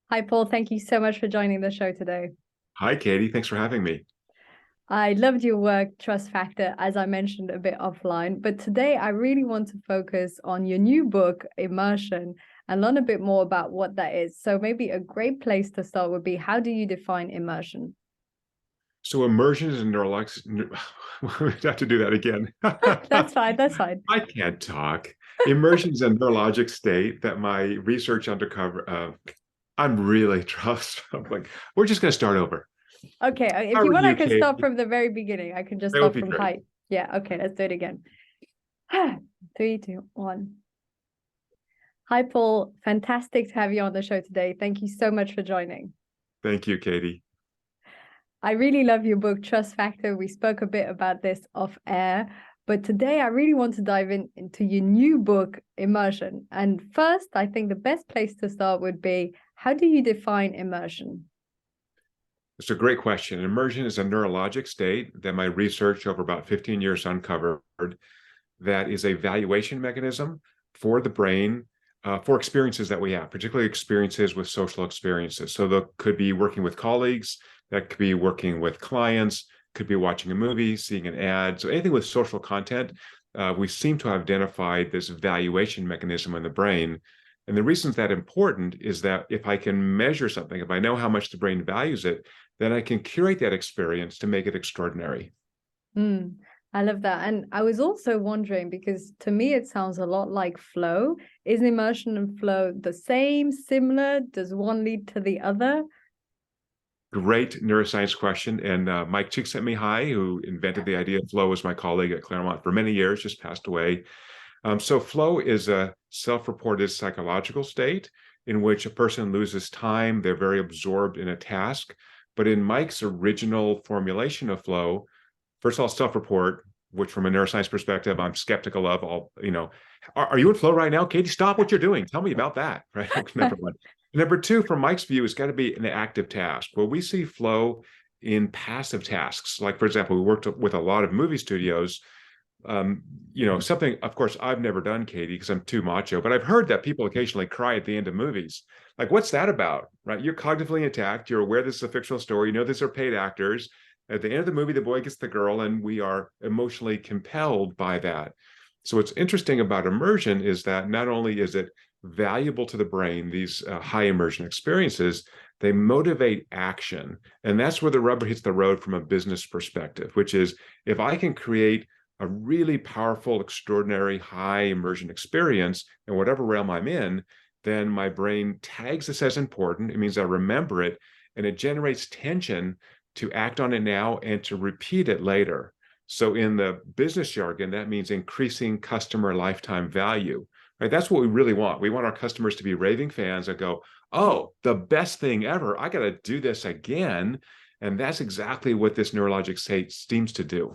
Hi, Paul. Thank you so much for joining the show today. Hi, Katie. Thanks for having me. I loved your work, Trust Factor, as I mentioned a bit offline. But today, I really want to focus on your new book, Immersion, and learn a bit more about what that is. So, maybe a great place to start would be, how do you define immersion? So immersion is a neurologic. We have to do that again. That's fine. That's fine. I can't talk. Immersion is a neurologic state that my research uncovered. I'm really trust. I'm like, we're just going to start over. Okay. If How you are want, I you, can start Katie? from the very beginning. I can just That would start be from great. height. Yeah. Okay. Let's do it again. Three, two, one. Hi, Paul. Fantastic to have you on the show today. Thank you so much for joining. Thank you, Katie. I really love your book, Trust Factor. We spoke a bit about this off air, but today I really want to dive into your new book, Immersion. And first, I think the best place to start would be, how do you define immersion? It's a great question. Immersion is a neurologic state that my research over about 15 years uncovered that is a valuation mechanism for the brain for experiences that we have, particularly experiences with social experiences. So that could be working with colleagues, that could be working with clients, could be watching a movie, seeing an ad. So anything with social content, we seem to have identified this valuation mechanism in the brain. And the reason that's important is that if I can measure something, if I know how much the brain values it, then I can curate that experience to make it extraordinary. Mm, I love that. And I was also wondering, because to me, it sounds a lot like flow. Is immersion and flow the same, similar? Does one lead to the other? Great neuroscience question. And Mike Csikszentmihalyi, who invented the idea of flow, was my colleague at Claremont for many years, just passed away. So flow is a self-reported psychological state in which a person loses time. They're very absorbed in a task. But in Mike's original formulation of flow, first of all, self-report, which from a neuroscience perspective, I'm skeptical of. All, are you in flow right now? Katie, stop what you're doing. Tell me about that, right? Number one. Number two, from Mike's view, it's got to be an active task. Well, we see flow in passive tasks. Like, for example, we worked with a lot of movie studios. Something, of course, I've never done, Katie, because I'm too macho, but I've heard that people occasionally cry at the end of movies. Like, what's that about, right? You're cognitively intact. You're aware this is a fictional story. You know, these are paid actors. At the end of the movie, the boy gets the girl, and we are emotionally compelled by that. So what's interesting about immersion is that not only is it valuable to the brain, these high immersion experiences, they motivate action. And that's where the rubber hits the road from a business perspective, which is if I can create a really powerful, extraordinary, high immersion experience in whatever realm I'm in, then my brain tags this as important. It means I remember it, and it generates tension to act on it now and to repeat it later. So in the business jargon, that means increasing customer lifetime value, right? That's what we really want. We want our customers to be raving fans that go, oh, the best thing ever. I got to do this again. And that's exactly what this neurologic state seems to do.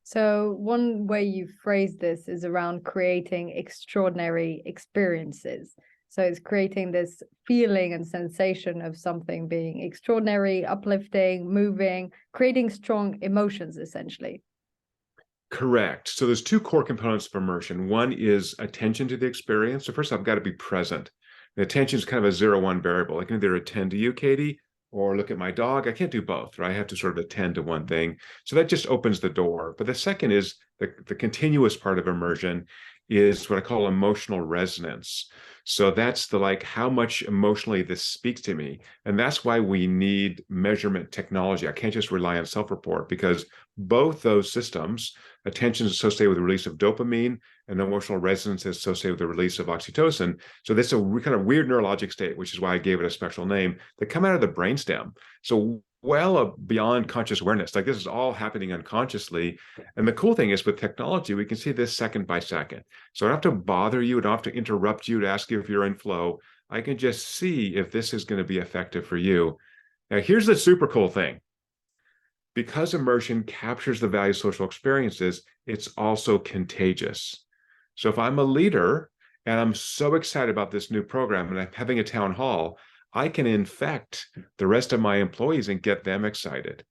So one way you phrase this is around creating extraordinary experiences. So it's creating this feeling and sensation of something being extraordinary, uplifting, moving, creating strong emotions, essentially. Correct. So there's two core components of immersion. One is attention to the experience. So first, I've got to be present. The attention is kind of a 0-1 variable. I can either attend to you, Katie, or look at my dog. I can't do both, right? I have to sort of attend to one thing. So that just opens the door. But the second is the continuous part of immersion is what I call emotional resonance. So that's the like how much emotionally this speaks to me. And that's why we need measurement technology. I can't just rely on self-report because both those systems, attention is associated with the release of dopamine and emotional resonance is associated with the release of oxytocin. So that's a kind of weird neurologic state, which is why I gave it a special name, that come out of the brainstem. So well beyond conscious awareness, like this is all happening unconsciously. And the cool thing is with technology, we can see this second by second. So I don't have to bother you, I don't have to interrupt you to ask you if you're in flow. I can just see if this is going to be effective for you. Now, here's the super cool thing. Because immersion captures the value of social experiences, it's also contagious. So if I'm a leader and I'm so excited about this new program and I'm having a town hall, I can infect the rest of my employees and get them excited.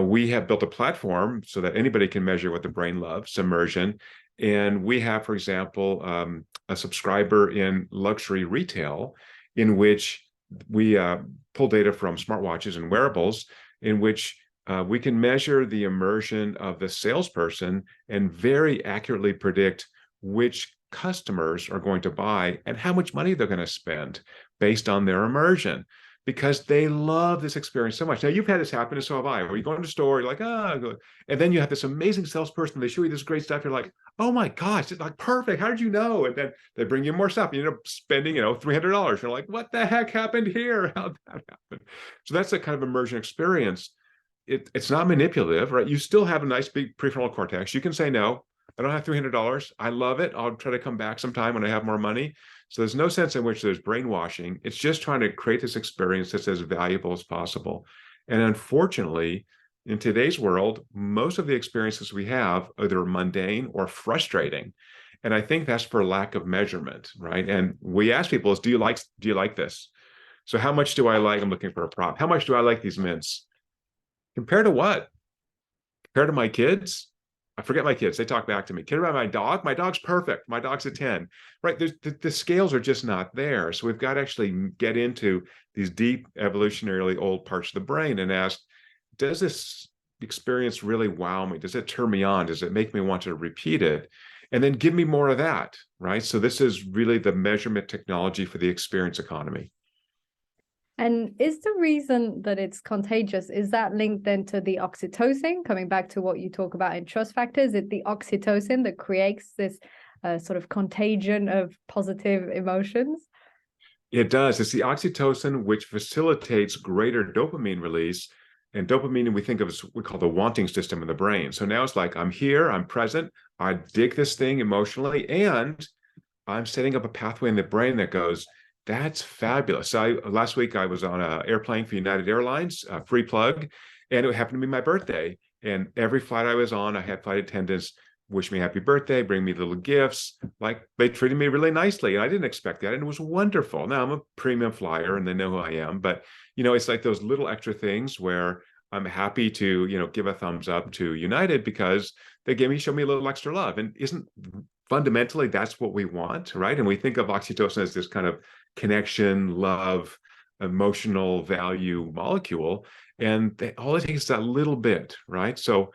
We have built a platform so that anybody can measure what the brain loves, immersion. And we have, for example, a subscriber in luxury retail in which we pull data from smartwatches and wearables in which we can measure the immersion of the salesperson and very accurately predict which customers are going to buy and how much money they're going to spend based on their immersion, because they love this experience so much. Now, you've had this happen, and so have I, where you go into a store, you're like, and then you have this amazing salesperson, they show you this great stuff, you're like, oh my gosh, it's like perfect, how did you know? And then they bring you more stuff, you end up spending, $300. You're like, what the heck happened here? How'd that happen? So that's the kind of immersion experience. It's not manipulative, right? You still have a nice big prefrontal cortex. You can say, no, I don't have $300. I love it. I'll try to come back sometime when I have more money. So there's no sense in which there's brainwashing. It's just trying to create this experience that's as valuable as possible. And unfortunately, in today's world, most of the experiences we have are either mundane or frustrating. And I think that's for lack of measurement, right? And we ask people is, do you like this? So how much do I like? I'm looking for a prop. How much do I like these mints? Compared to what? Compared to my kids? I forget my kids. They talk back to me. Kid about my dog. My dog's perfect. My dog's a 10. Right? The scales are just not there. So we've got to actually get into these deep evolutionarily old parts of the brain and ask, does this experience really wow me? Does it turn me on? Does it make me want to repeat it? And then give me more of that, right? So this is really the measurement technology for the experience economy. And is the reason that it's contagious, is that linked then to the oxytocin? Coming back to what you talk about in trust factors, is it the oxytocin that creates this sort of contagion of positive emotions? It does. It's the oxytocin which facilitates greater dopamine release. And dopamine we think of as we call the wanting system in the brain. So now it's like, I'm here, I'm present, I dig this thing emotionally, and I'm setting up a pathway in the brain that goes, that's fabulous. Last week I was on an airplane for United Airlines, free plug, and it happened to be my birthday. And every flight I was on, I had flight attendants wish me happy birthday, bring me little gifts. Like they treated me really nicely. And I didn't expect that. And it was wonderful. Now I'm a premium flyer and they know who I am, but it's like those little extra things where I'm happy to, give a thumbs up to United because they show me a little extra love. And isn't fundamentally that's what we want, right? And we think of oxytocin as this kind of connection, love, emotional value molecule. And all it takes is that little bit, right? So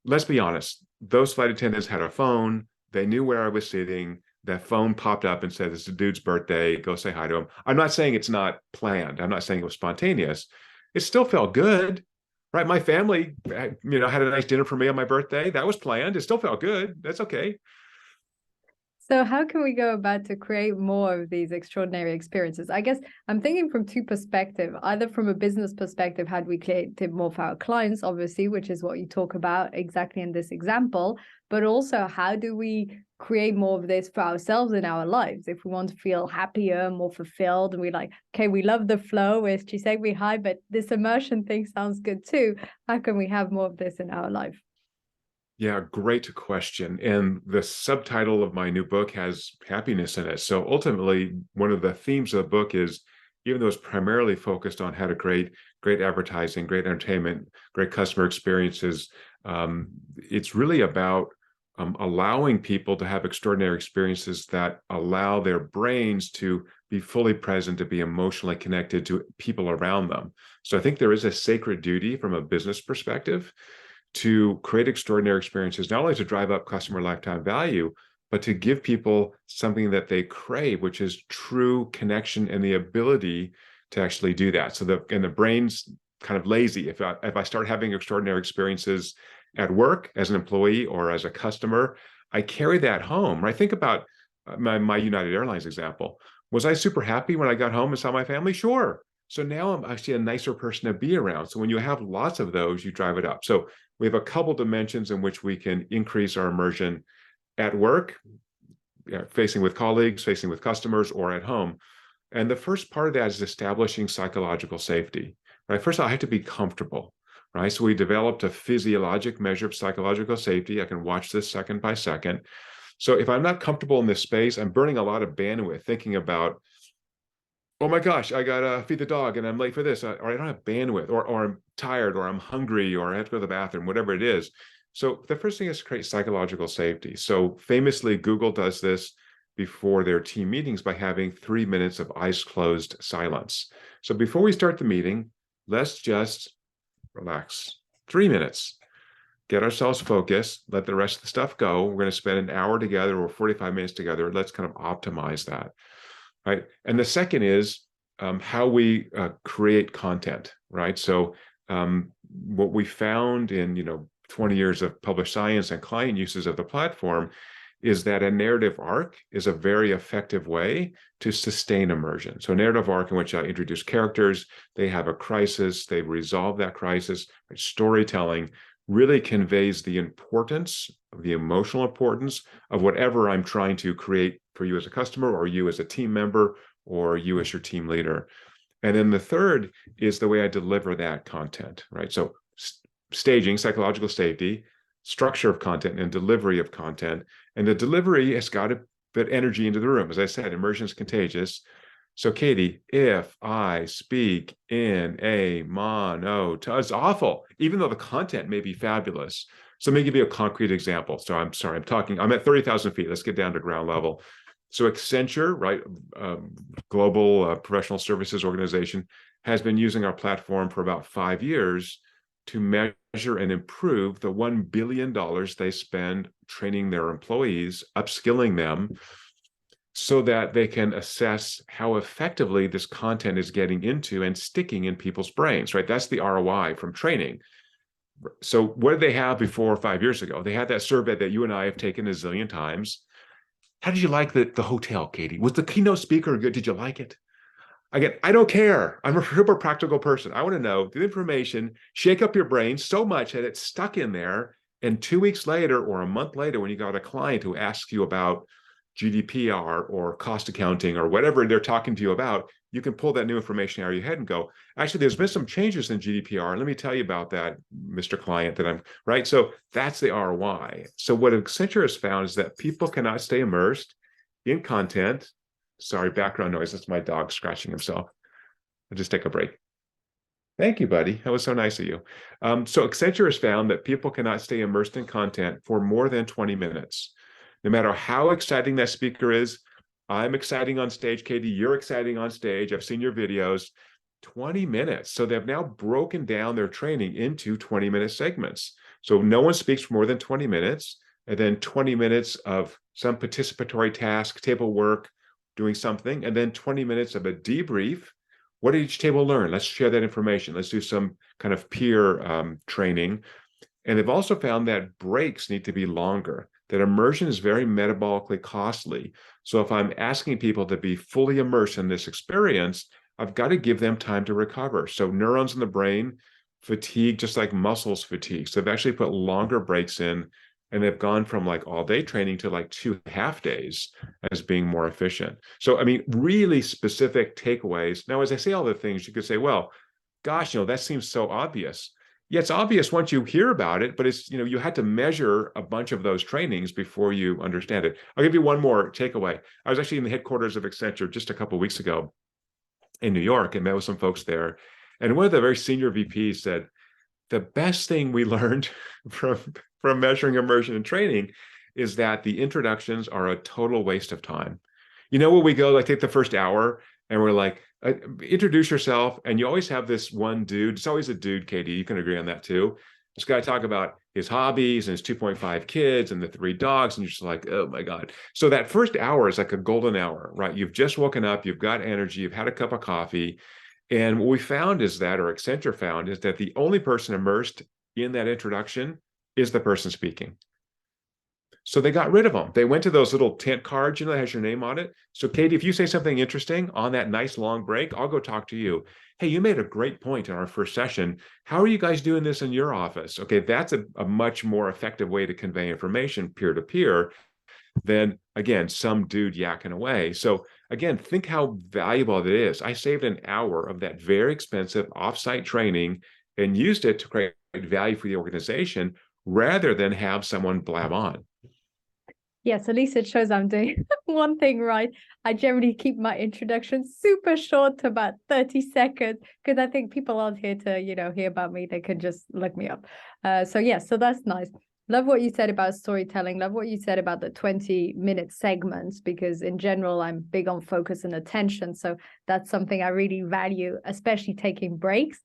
let's be honest. Those flight attendants had a phone. They knew where I was sitting. That phone popped up and said, it's the dude's birthday. Go say hi to him. I'm not saying it's not planned. I'm not saying it was spontaneous. It still felt good, right? My family, had a nice dinner for me on my birthday. That was planned. It still felt good. That's okay. So how can we go about to create more of these extraordinary experiences? I guess I'm thinking from two perspectives, either from a business perspective, how do we create it more for our clients, obviously, which is what you talk about exactly in this example, but also how do we create more of this for ourselves in our lives? If we want to feel happier, more fulfilled, and we're like, okay, we love the flow, where she said we high, but this immersion thing sounds good too. How can we have more of this in our life? Yeah, great question. And the subtitle of my new book has happiness in it. So ultimately, one of the themes of the book is, even though it's primarily focused on how to create great advertising, great entertainment, great customer experiences, it's really about allowing people to have extraordinary experiences that allow their brains to be fully present, to be emotionally connected to people around them. So I think there is a sacred duty from a business perspective to create extraordinary experiences, not only to drive up customer lifetime value, but to give people something that they crave, which is true connection and the ability to actually do that. So the brain's kind of lazy. If I start having extraordinary experiences at work as an employee or as a customer, I carry that home. Right? Think about my United Airlines example. Was I super happy when I got home and saw my family? Sure. So now I'm actually a nicer person to be around. So when you have lots of those, you drive it up. So we have a couple dimensions in which we can increase our immersion at work, facing with colleagues, facing with customers, or at home. And the first part of that is establishing psychological safety. Right? First of all, I have to be comfortable. Right? So we developed a physiologic measure of psychological safety. I can watch this second by second. So if I'm not comfortable in this space, I'm burning a lot of bandwidth thinking about, oh my gosh, I gotta feed the dog and I'm late for this, or I don't have bandwidth, or I'm tired, or I'm hungry, or I have to go to the bathroom, whatever it is. So the first thing is to create psychological safety. So famously, Google does this. before their team meetings by having 3 minutes of eyes closed silence. So before we start the meeting, let's just relax. 3 minutes. Get ourselves focused, let the rest of the stuff go. We're going to spend an hour together or 45 minutes together. Let's kind of optimize that, right? And the second is how we create content, right? So what we found in 20 years of published science and client uses of the platform is that a narrative arc is a very effective way to sustain immersion. So a narrative arc in which I introduce characters, they have a crisis, they resolve that crisis. Storytelling really conveys the importance, the emotional importance of whatever I'm trying to create for you as a customer, or you as a team member, or you as your team leader. And then the third is the way I deliver that content, right? So staging, psychological safety, structure of content, and delivery of content. And the delivery has got to put energy into the room. As I said, immersion is contagious. So Katie, if I speak in a monotone, it's awful, even though the content may be fabulous. So let me give you a concrete example. So I'm sorry, I'm at 30,000 feet. Let's get down to ground level. So Accenture, right, global professional services organization, has been using our platform for about 5 years to measure and improve the $1 billion they spend training their employees, upskilling them, so that they can assess how effectively this content is getting into and sticking in people's brains, right? That's the ROI from training. So what did they have before 5 years ago? They had that survey that you and I have taken a zillion times. How did you like the hotel, Katie? Was the keynote speaker good? Did you like it? Again, I don't care. I'm a super practical person. I want to know the information, shake up your brain so much that it's stuck in there. And 2 weeks later or a month later, when you got a client who asks you about GDPR or cost accounting or whatever they're talking to you about, you can pull that new information out of your head and go, actually, there's been some changes in GDPR. Let me tell you about that, Mr. Client, right? So that's the ROI. So what Accenture has found is that people cannot stay immersed in content. Sorry, background noise. That's my dog scratching himself. I'll just take a break. Thank you, buddy. That was so nice of you. So Accenture has found that people cannot stay immersed in content for more than 20 minutes. No matter how exciting that speaker is, I'm exciting on stage, Katie, you're exciting on stage. I've seen your videos, 20 minutes. So they've now broken down their training into 20-minute segments. So no one speaks for more than 20 minutes, and then 20 minutes of some participatory task, table work, doing something, and then 20 minutes of a debrief. What did each table learn? Let's share that information. Let's do some kind of peer training. And they've also found that breaks need to be longer, that immersion is very metabolically costly. So if I'm asking people to be fully immersed in this experience, I've got to give them time to recover. So neurons in the brain fatigue just like muscles fatigue. So they've actually put longer breaks in, and they've gone from like all day training to like 2 half days as being more efficient. So, I mean, really specific takeaways. Now, as I say all the things, you could say, well, gosh, that seems so obvious. Yeah, it's obvious once you hear about it, but it's, you had to measure a bunch of those trainings before you understand it. I'll give you one more takeaway. I was actually in the headquarters of Accenture just a couple of weeks ago in New York and met with some folks there. And one of the very senior VPs said, the best thing we learned from measuring immersion and training is that the introductions are a total waste of time. When we go, like, take the first hour and we're like, introduce yourself. And you always have this one dude. It's always a dude, Katie. You can agree on that too. This guy talk about his hobbies and his 2.5 kids and the 3 dogs. And you're just like, oh my God. So that first hour is like a golden hour, right? You've just woken up, you've got energy, you've had a cup of coffee. And what we found is that, or Accenture found, is that the only person immersed in that introduction is the person speaking. So they got rid of them. They went to those little tent cards, that has your name on it. So Katie, if you say something interesting on that nice long break, I'll go talk to you. Hey, you made a great point in our first session. How are you guys doing this in your office? Okay, that's a much more effective way to convey information peer-to-peer than, again, some dude yakking away. So again, think how valuable it is. I saved an hour of that very expensive offsite training and used it to create value for the organization rather than have someone blab on. Yes, at least it shows I'm doing one thing right. I generally keep my introduction super short to about 30 seconds because I think people aren't here to, hear about me. They can just look me up. So that's nice. love what you said about storytelling. Love what you said about the 20-minute segments, because in general, I'm big on focus and attention. So that's something I really value, especially taking breaks.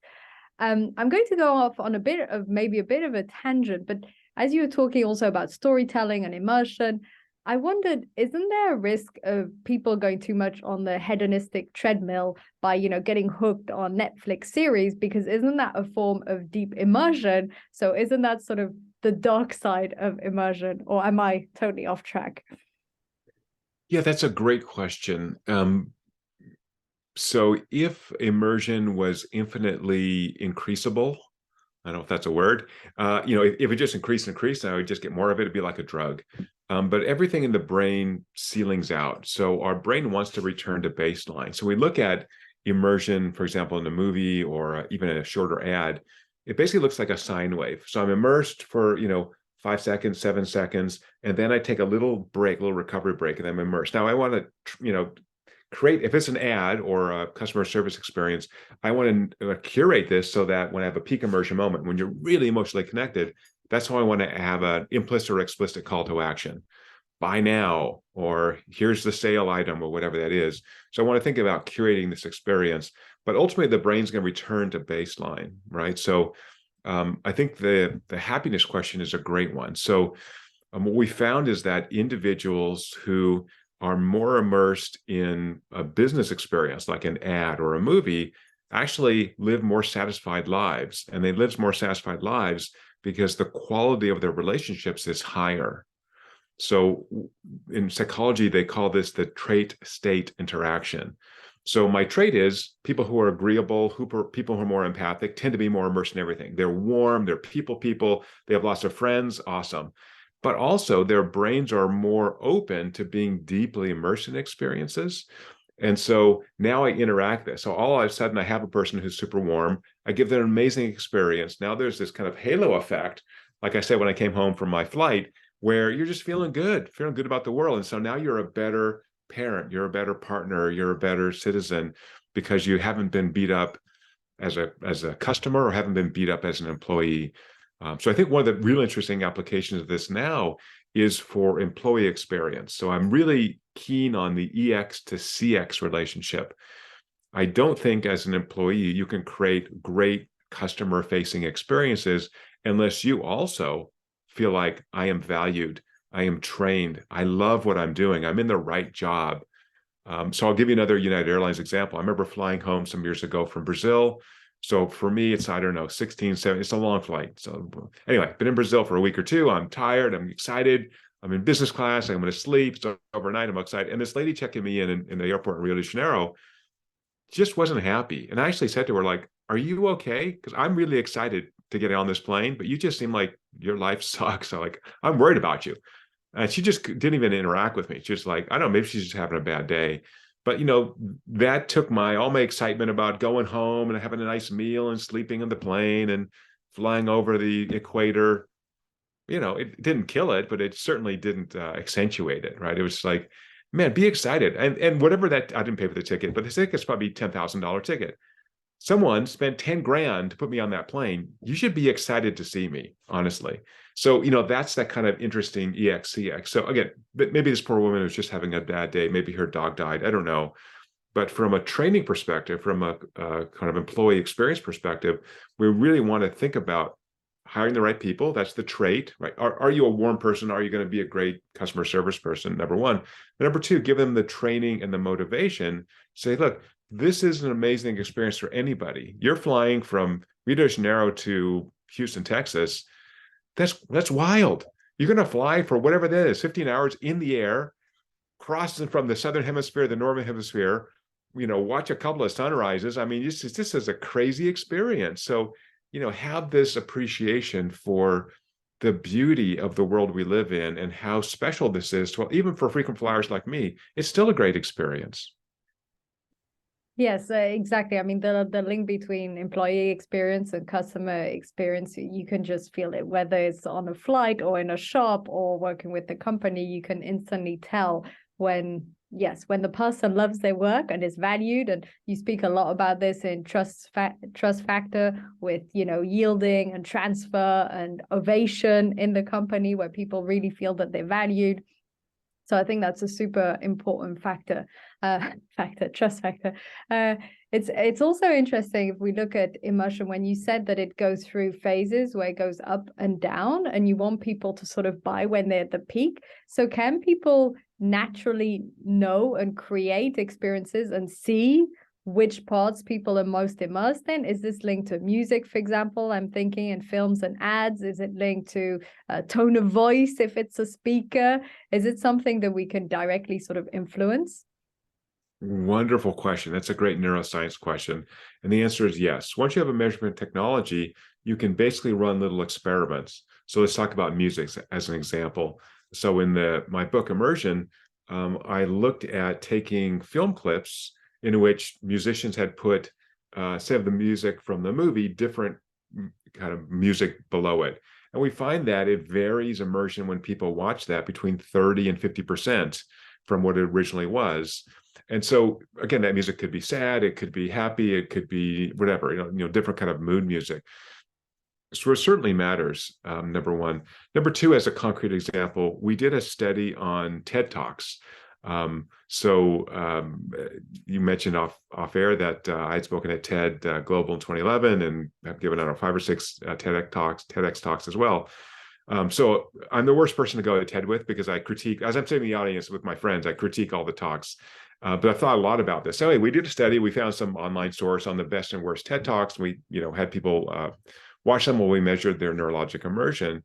I'm going to go off on maybe a bit of a tangent, but as you were talking also about storytelling and immersion, I wondered, isn't there a risk of people going too much on the hedonistic treadmill by, getting hooked on Netflix series? Because isn't that a form of deep immersion? So isn't that sort of the dark side of immersion, or am I totally off track? Yeah, that's a great question. So if immersion was infinitely increasable, I don't know if that's a word, if it just increased, I would just get more of it. It'd be like a drug. But everything in the brain ceilings out. So our brain wants to return to baseline. So we look at immersion, for example, in a movie or even in a shorter ad. It basically looks like a sine wave. So I'm immersed for, 5 seconds, 7 seconds, and then I take a little recovery break, and I'm immersed. Now I want to, create, if it's an ad or a customer service experience, I want to curate this so that when I have a peak immersion moment, when you're really emotionally connected, that's how I want to have an implicit or explicit call to action. Buy now, or here's the sale item, or whatever that is. So I want to think about curating this experience, but ultimately the brain's going to return to baseline, right? So I think the happiness question is a great one. So what we found is that individuals who are more immersed in a business experience, like an ad or a movie, actually live more satisfied lives. And they live more satisfied lives because the quality of their relationships is higher. So in psychology, they call this the trait-state interaction. So my trait is people who are agreeable, people who are more empathic tend to be more immersed in everything. They're warm, they're people, they have lots of friends, awesome. But also their brains are more open to being deeply immersed in experiences. And so now I interact this. So all of a sudden I have a person who's super warm. I give them an amazing experience. Now there's this kind of halo effect. Like I said, when I came home from my flight, where you're just feeling good about the world. And so now you're a better parent, you're a better partner, you're a better citizen because you haven't been beat up as a customer or haven't been beat up as an employee. So I think one of the real interesting applications of this now is for employee experience. So I'm really keen on the EX to CX relationship. I don't think as an employee you can create great customer-facing experiences unless you also feel like I am valued, I am trained, I love what I'm doing, I'm in the right job. So I'll give you another United Airlines example. I remember flying home some years ago from Brazil. So for me, it's, I don't know, 16, 17, it's a long flight. So anyway, been in Brazil for a week or two. I'm tired, I'm excited. I'm in business class, I'm going to sleep. So overnight, I'm excited. And this lady checking me in the airport in Rio de Janeiro just wasn't happy. And I actually said to her, like, are you okay? Because I'm really excited to get on this plane, but you just seem like your life sucks. So like, I'm worried about you. And she just didn't even interact with me. Just like, I don't know, maybe she's just having a bad day. But, that took all my excitement about going home and having a nice meal and sleeping on the plane and flying over the equator. It didn't kill it, but it certainly didn't accentuate it, right? It was like, man, be excited. And whatever that, I didn't pay for the ticket, but the ticket's probably $10,000 ticket. Someone spent 10 grand to put me on that plane. You should be excited to see me, honestly. So, that's that kind of interesting EXCX. So again, maybe this poor woman was just having a bad day. Maybe her dog died. I don't know. But from a training perspective, from a kind of employee experience perspective, we really want to think about hiring the right people. That's the trait, right? Are you a warm person? Are you going to be a great customer service person? Number one. And number two, give them the training and the motivation. Say, look, this is an amazing experience for anybody. You're flying from Rio de Janeiro to Houston, Texas. That's wild. You're going to fly for whatever that is, 15 hours in the air, crossing from the southern hemisphere to the northern hemisphere, watch a couple of sunrises. I mean, this is a crazy experience. So, have this appreciation for the beauty of the world we live in and how special this is. Well, even for frequent flyers like me, it's still a great experience. Yes, exactly. I mean, the link between employee experience and customer experience, you can just feel it, whether it's on a flight or in a shop or working with the company, you can instantly tell when yes, when the person loves their work and is valued, and you speak a lot about this in trust factor with, you know, yielding and transfer and ovation in the company, where people really feel that they're valued. So I think that's a super important factor, trust factor. It's also interesting if we look at immersion, when you said that it goes through phases where it goes up and down, and you want people to sort of buy when they're at the peak. So can people naturally know and create experiences and see which parts people are most immersed in? Is this linked to music, for example? I'm thinking in films and ads. Is it linked to tone of voice if it's a speaker? Is it something that we can directly sort of influence? Wonderful question. That's a great neuroscience question. And the answer is yes. Once you have a measurement technology, you can basically run little experiments. So let's talk about music as an example. So in my book, Immersion, I looked at taking film clips in which musicians had put, say, of the music from the movie, different kind of music below it. And we find that it varies immersion when people watch that between 30 and 50% from what it originally was. And so, again, that music could be sad, it could be happy, it could be whatever, different kind of mood music. So it certainly matters, number one. Number two, as a concrete example, we did a study on TED Talks. You mentioned off air that I had spoken at TED Global in 2011, and I've given out 5 or 6 TEDx talks as well. So I'm the worst person to go to TED with, because I critique, as I'm sitting in the audience with my friends, I critique all the talks. But I thought a lot about this. So anyway, we did a study. We found some online source on the best and worst TED Talks. We, had people watch them while we measured their neurologic immersion.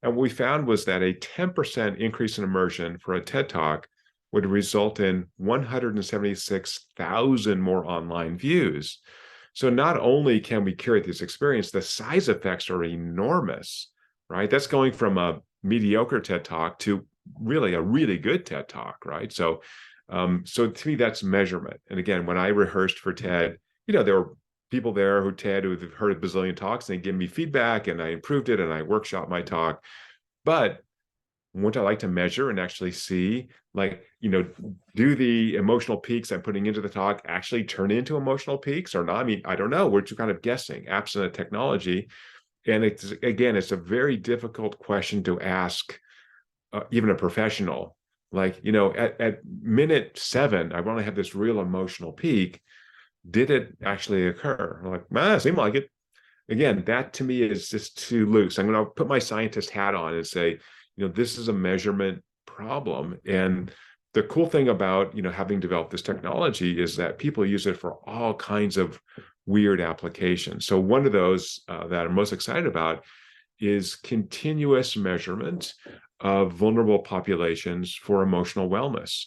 And what we found was that a 10% increase in immersion for a TED Talk would result in 176,000 more online views. So not only can we curate this experience, the size effects are enormous, right? That's going from a mediocre TED Talk to really a really good TED Talk, right? So to me, that's measurement. And again, when I rehearsed for TED, there were people there who've heard a bazillion talks, and they give me feedback, and I improved it, and I workshopped my talk. But wouldn't I like to measure and actually see, do the emotional peaks I'm putting into the talk actually turn into emotional peaks or not? I mean, I don't know. We're just kind of guessing, absent of technology. And it's a very difficult question to ask even a professional. At minute 7, I want to have this real emotional peak. Did it actually occur? I'm like, it seemed like it. Again, that to me is just too loose. I'm going to put my scientist hat on and say, this is a measurement problem. And the cool thing about, having developed this technology is that people use it for all kinds of weird applications. So one of those that I'm most excited about is continuous measurement of vulnerable populations for emotional wellness.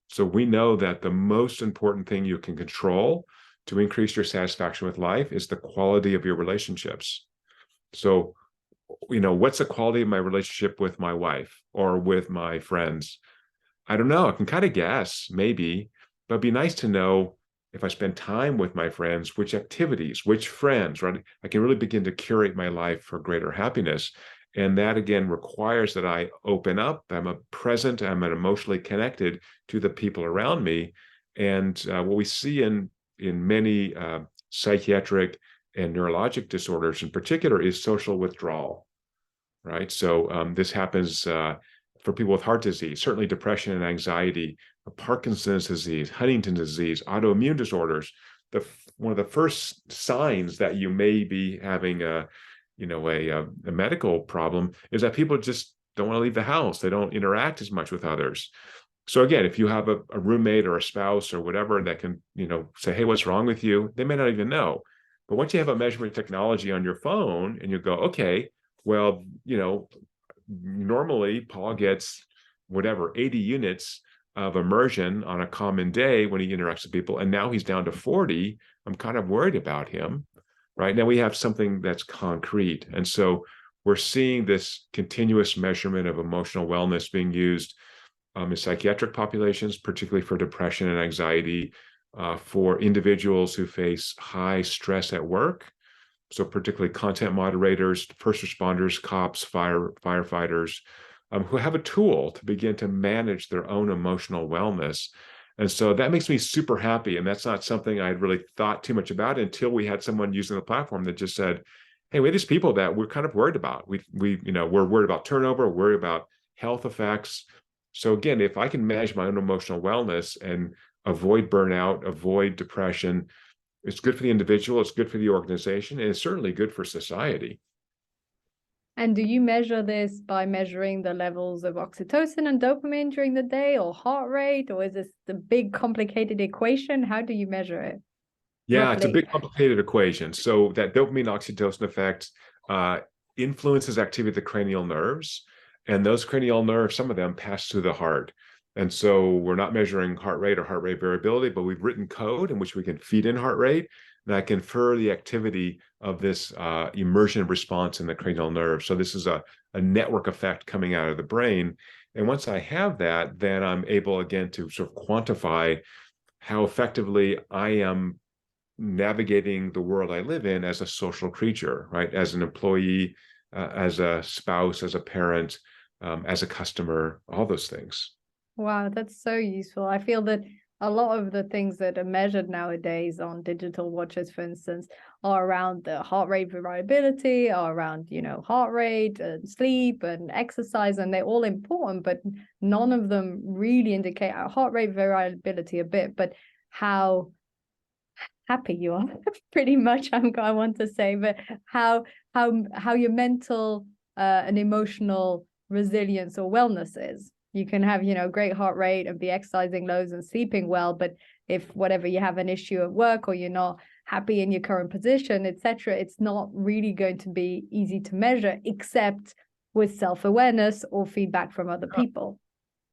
So we know that the most important thing you can control to increase your satisfaction with life is the quality of your relationships. So, what's the quality of my relationship with my wife or with my friends? I don't know. I can kind of guess, maybe, but it'd be nice to know, if I spend time with my friends, which activities, which friends, right? I can really begin to curate my life for greater happiness. And that, again, requires that I open up, I'm present, I'm emotionally connected to the people around me. And what we see in many psychiatric and neurologic disorders in particular is social withdrawal, right? So this happens for people with heart disease, certainly depression and anxiety, Parkinson's disease, Huntington's disease, autoimmune disorders. One of the first signs that you may be having a medical problem is that people just don't want to leave the house. They don't interact as much with others. So again, if you have a roommate or a spouse or whatever that can, say, hey, what's wrong with you? They may not even know. But once you have a measurement technology on your phone and you go, okay, well, normally Paul gets 80 units of immersion on a common day when he interacts with people, and now he's down to 40. I'm kind of worried about him. Right now we have something that's concrete. And so we're seeing this continuous measurement of emotional wellness being used in psychiatric populations, particularly for depression and anxiety, for individuals who face high stress at work. So particularly content moderators, first responders, cops, firefighters, who have a tool to begin to manage their own emotional wellness. And so that makes me super happy. And that's not something I'd really thought too much about until we had someone using the platform that just said, hey, we have these people that we're kind of worried about. We're worried about turnover, worried about health effects. So again, if I can manage my own emotional wellness and avoid burnout, avoid depression, it's good for the individual, it's good for the organization, and it's certainly good for society. And do you measure this by measuring the levels of oxytocin and dopamine during the day, or heart rate, or is this the big complicated equation? How do you measure it? Yeah, it's a Roughly. big complicated equation. So that dopamine oxytocin effect influences activity of the cranial nerves, and those cranial nerves, some of them pass through the heart. And so we're not measuring heart rate or heart rate variability, but we've written code in which we can feed in heart rate that can infer the activity of this immersion response in the cranial nerve. So this is a network effect coming out of the brain. And once I have that, then I'm able again to sort of quantify how effectively I am navigating the world I live in as a social creature, right? As an employee, as a spouse, as a parent, as a customer, all those things. Wow, that's so useful. I feel that a lot of the things that are measured nowadays on digital watches, for instance, are around the heart rate variability, are around, heart rate and sleep and exercise, and they're all important, but none of them really indicate our heart rate variability a bit, but how happy you are, pretty much, I want to say, but how your mental and emotional resilience or wellness is. You can have, great heart rate and be exercising loads and sleeping well, but if whatever you have an issue at work or you're not happy in your current position, etc., it's not really going to be easy to measure except with self-awareness or feedback from other people.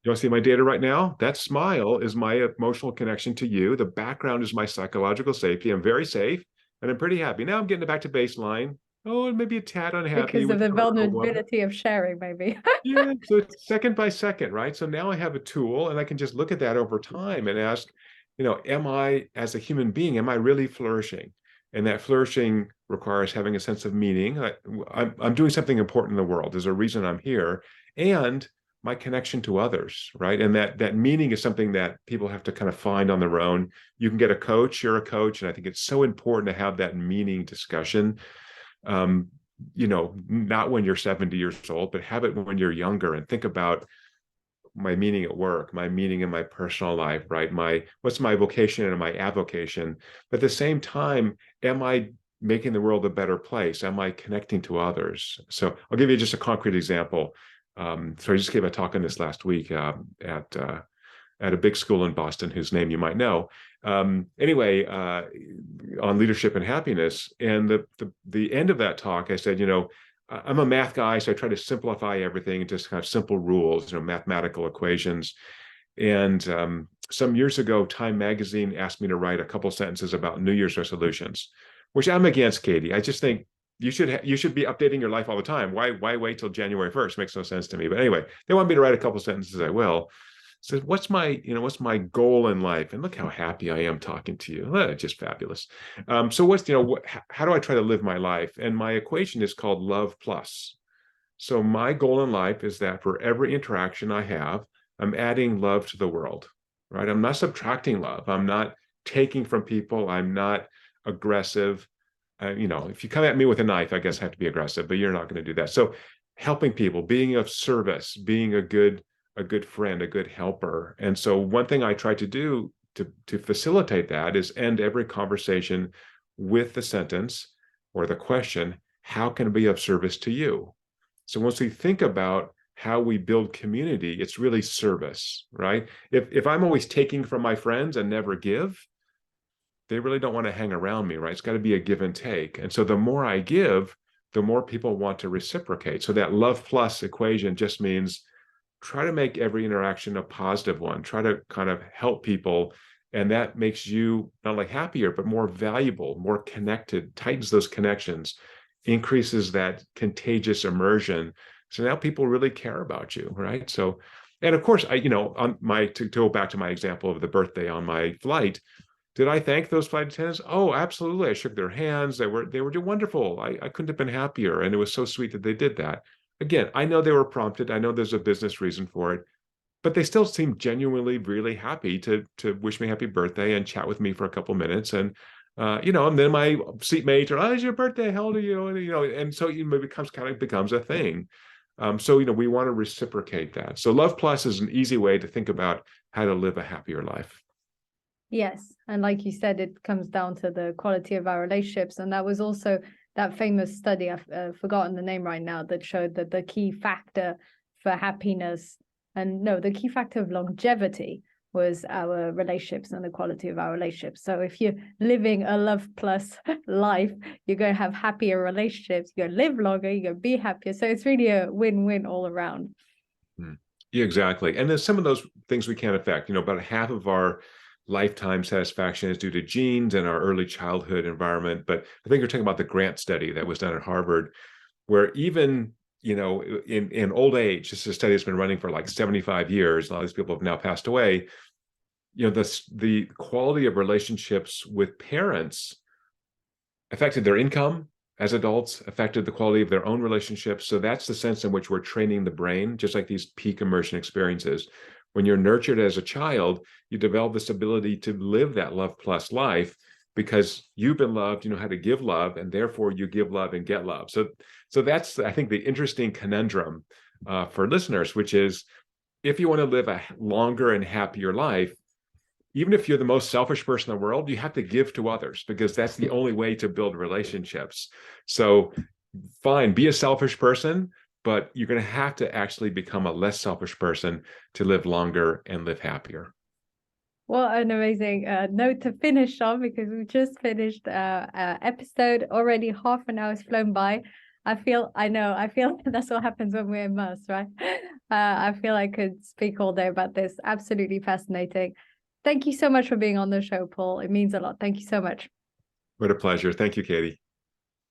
You want to see my data right now? That smile is my emotional connection to you. The background is my psychological safety. I'm very safe and I'm pretty happy. Now I'm getting it back to baseline. Oh, and maybe a tad unhappy. Because of the vulnerability of sharing, maybe. Yeah, so it's second by second, right? So now I have a tool and I can just look at that over time and ask, am I, as a human being, am I really flourishing? And that flourishing requires having a sense of meaning. I'm doing something important in the world. There's a reason I'm here. And my connection to others, right? And that meaning is something that people have to kind of find on their own. You can get a coach, you're a coach, and I think it's so important to have that meaning discussion. Not when you're 70 years old, but have it when you're younger and think about my meaning at work, my meaning in my personal life, right? What's my vocation and my avocation? But at the same time, am I making the world a better place? Am I connecting to others? So I'll give you just a concrete example. So I just gave a talk on this last week at a big school in Boston, whose name you might know. On leadership and happiness. And the end of that talk, I said, I'm a math guy, so I try to simplify everything into kind of simple rules, mathematical equations. And some years ago, Time Magazine asked me to write a couple sentences about New Year's resolutions, which I'm against, Katie. I just think you should be updating your life all the time. Why wait till January 1st? Makes no sense to me. But anyway, they want me to write a couple sentences. I will. So what's my goal in life? And look how happy I am talking to you. Just fabulous. So how do I try to live my life? And my equation is called love plus. So my goal in life is that for every interaction I have, I'm adding love to the world, right? I'm not subtracting love. I'm not taking from people. I'm not aggressive. If you come at me with a knife, I guess I have to be aggressive, but you're not going to do that. So helping people, being of service, being a good friend, a good helper. And so one thing I try to do to facilitate that is end every conversation with the sentence or the question, how can I be of service to you? So once we think about how we build community, it's really service, right? If I'm always taking from my friends and never give, they really don't want to hang around me, right? It's got to be a give and take. And so the more I give, the more people want to reciprocate. So that love plus equation just means try to make every interaction a positive one. Try to kind of help people. And that makes you not only happier, but more valuable, more connected, tightens those connections, increases that contagious immersion. So now people really care about you, right? So, and of course, to go back to my example of the birthday on my flight, did I thank those flight attendants? Oh, absolutely. I shook their hands. They were wonderful. I couldn't have been happier. And it was so sweet that they did that. Again, I know they were prompted. I know there's a business reason for it, but they still seem genuinely really happy to wish me happy birthday and chat with me for a couple minutes. And and then my seatmates are, oh, it's your birthday, how old are you? And so it becomes a thing. So we want to reciprocate that. So Love Plus is an easy way to think about how to live a happier life. Yes, and like you said, it comes down to the quality of our relationships, and that was also that famous study, I've forgotten the name right now, that showed that the key factor for happiness, the key factor of longevity was our relationships and the quality of our relationships. So if you're living a Love Plus life, you're going to have happier relationships, you're going to live longer, you're going to be happier. So it's really a win-win all around. Yeah, exactly. And then some of those things we can't affect. About half of our lifetime satisfaction is due to genes and our early childhood environment. But I think you're talking about the Grant study that was done at Harvard, where even in old age, this is a study that's been running for like 75 years. A lot of these people have now passed away. The quality of relationships with parents affected their income as adults, affected the quality of their own relationships. So that's the sense in which we're training the brain, just like these peak immersion experiences. When you're nurtured as a child, you develop this ability to live that Love Plus life because you've been loved, you know how to give love, and therefore you give love and get love. So that's, I think, the interesting conundrum for listeners, which is if you want to live a longer and happier life, even if you're the most selfish person in the world, you have to give to others because that's the only way to build relationships. So fine, be a selfish person, but you're going to have to actually become a less selfish person to live longer and live happier. What an amazing note to finish on, because we just finished episode already. Half an hour has flown by. I feel that's what happens when we're immersed, right? I feel I could speak all day about this. Absolutely fascinating. Thank you so much for being on the show, Paul. It means a lot. Thank you so much. What a pleasure. Thank you, Katie.